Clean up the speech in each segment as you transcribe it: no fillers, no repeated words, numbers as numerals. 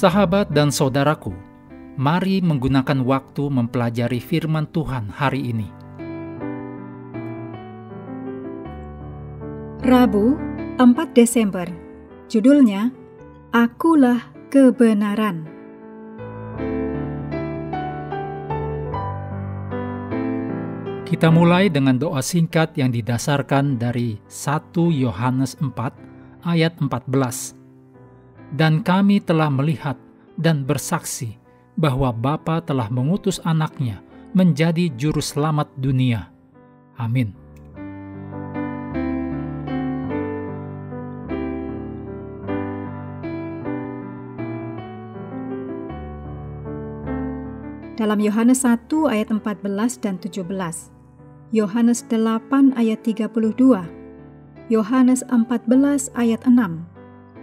Sahabat dan saudaraku, mari menggunakan waktu mempelajari firman Tuhan hari ini. Rabu, 4 Desember. Judulnya, Akulah Kebenaran. Kita mulai dengan doa singkat yang didasarkan dari 1 Yohanes 4 ayat 14. Dan kami telah melihat dan bersaksi bahwa Bapa telah mengutus anaknya menjadi juru selamat dunia. Amin. Dalam Yohanes 1 ayat 14 dan 17, Yohanes 8 ayat 32, Yohanes 14 ayat 6,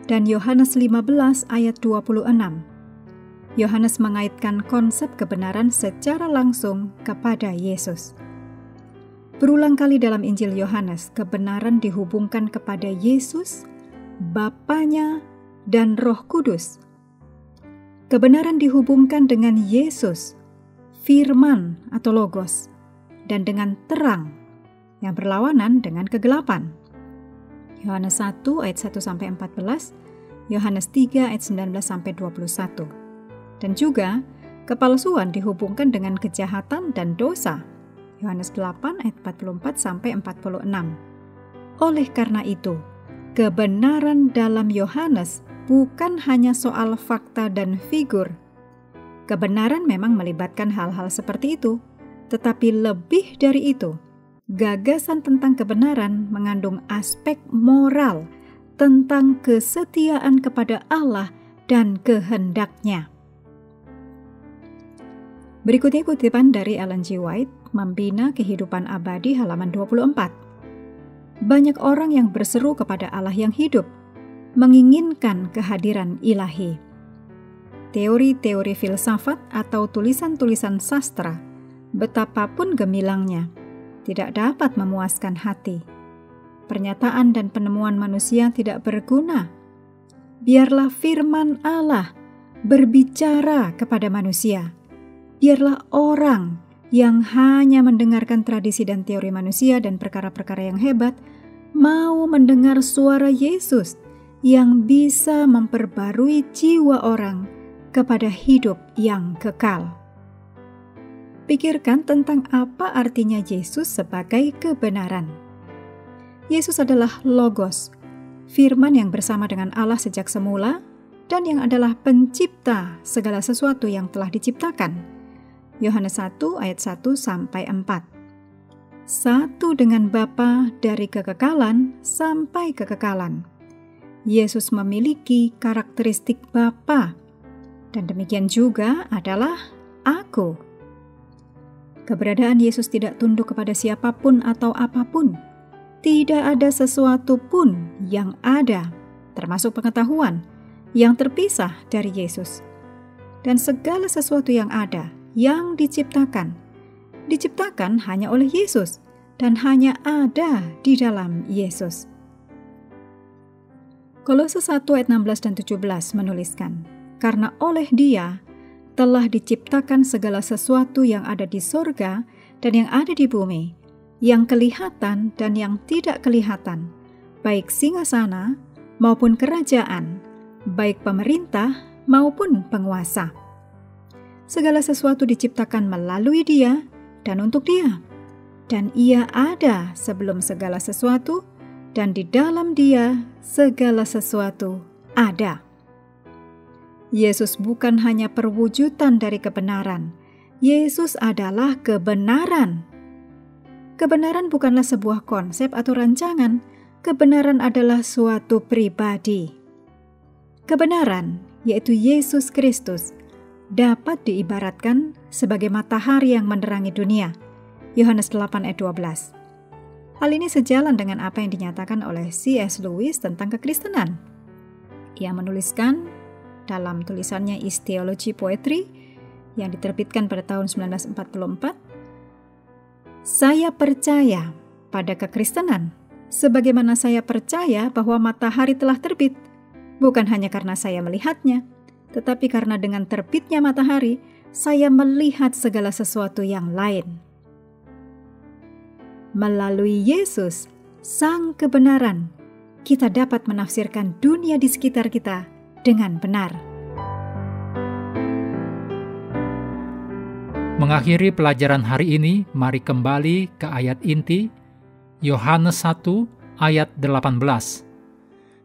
dan Yohanes 15 ayat 26. Yohanes mengaitkan konsep kebenaran secara langsung kepada Yesus. Berulang kali dalam Injil Yohanes, kebenaran dihubungkan kepada Yesus, Bapanya, dan Roh Kudus. Kebenaran dihubungkan dengan Yesus, Firman atau Logos, dan dengan terang yang berlawanan dengan kegelapan. Yohanes 1 ayat 1-14, Yohanes 3 ayat 19-21. Dan juga kepalsuan dihubungkan dengan kejahatan dan dosa. Yohanes 8 ayat 44-46. Oleh karena itu, kebenaran dalam Yohanes bukan hanya soal fakta dan figur. Kebenaran memang melibatkan hal-hal seperti itu, tetapi lebih dari itu, gagasan tentang kebenaran mengandung aspek moral tentang kesetiaan kepada Allah dan kehendak-Nya. Berikutnya kutipan dari Ellen G. White, Membina Kehidupan Abadi, halaman 24. Banyak orang yang berseru kepada Allah yang hidup, menginginkan kehadiran ilahi. Teori-teori filsafat atau tulisan-tulisan sastra, betapapun gemilangnya, tidak dapat memuaskan hati. Pernyataan dan penemuan manusia tidak berguna. Biarlah firman Allah berbicara kepada manusia. Biarlah orang yang hanya mendengarkan tradisi dan teori manusia dan perkara-perkara yang hebat mau mendengar suara Yesus yang bisa memperbarui jiwa orang kepada hidup yang kekal. Pikirkan tentang apa artinya Yesus sebagai kebenaran. Yesus adalah Logos, firman yang bersama dengan Allah sejak semula dan yang adalah pencipta segala sesuatu yang telah diciptakan. Yohanes 1 ayat 1-4. Satu dengan Bapa dari kekekalan sampai kekekalan. Yesus memiliki karakteristik Bapa, dan demikian juga adalah Aku. Keberadaan Yesus tidak tunduk kepada siapapun atau apapun. Tidak ada sesuatu pun yang ada, termasuk pengetahuan, yang terpisah dari Yesus. Dan segala sesuatu yang ada, yang diciptakan hanya oleh Yesus dan hanya ada di dalam Yesus. Kolose 1 ayat 16 dan 17 menuliskan, karena oleh Dia telah diciptakan segala sesuatu yang ada di sorga dan yang ada di bumi, yang kelihatan dan yang tidak kelihatan, baik singgasana maupun kerajaan, baik pemerintah maupun penguasa. Segala sesuatu diciptakan melalui Dia dan untuk Dia, dan Ia ada sebelum segala sesuatu, dan di dalam Dia segala sesuatu ada. Yesus bukan hanya perwujudan dari kebenaran. Yesus adalah kebenaran. Kebenaran bukanlah sebuah konsep atau rancangan. Kebenaran adalah suatu pribadi. Kebenaran, yaitu Yesus Kristus, dapat diibaratkan sebagai matahari yang menerangi dunia. Yohanes 8 ayat 12. Hal ini sejalan dengan apa yang dinyatakan oleh C.S. Lewis tentang kekristenan. Ia menuliskan dalam tulisannya Is Theology Poetry yang diterbitkan pada tahun 1944, saya percaya pada kekristenan sebagaimana saya percaya bahwa matahari telah terbit, bukan hanya karena saya melihatnya, tetapi karena dengan terbitnya matahari, saya melihat segala sesuatu yang lain. Melalui Yesus, Sang Kebenaran, kita dapat menafsirkan dunia di sekitar kita dengan benar. Mengakhiri pelajaran hari ini, mari kembali ke ayat inti, Yohanes 1 ayat 18.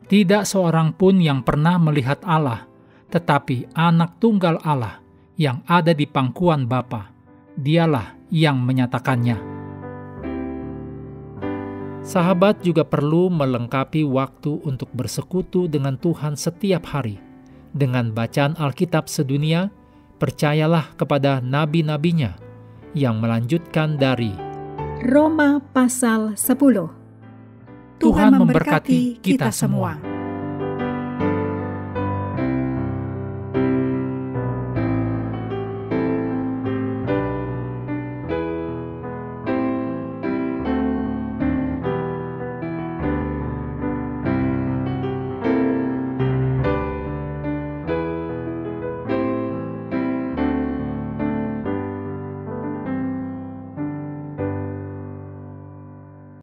Tidak seorang pun yang pernah melihat Allah, tetapi anak tunggal Allah yang ada di pangkuan Bapa, dialah yang menyatakannya. Sahabat juga perlu melengkapi waktu untuk bersekutu dengan Tuhan setiap hari. Dengan bacaan Alkitab sedunia, percayalah kepada nabi-nabinya yang melanjutkan dari Roma pasal 10. Tuhan memberkati kita semua.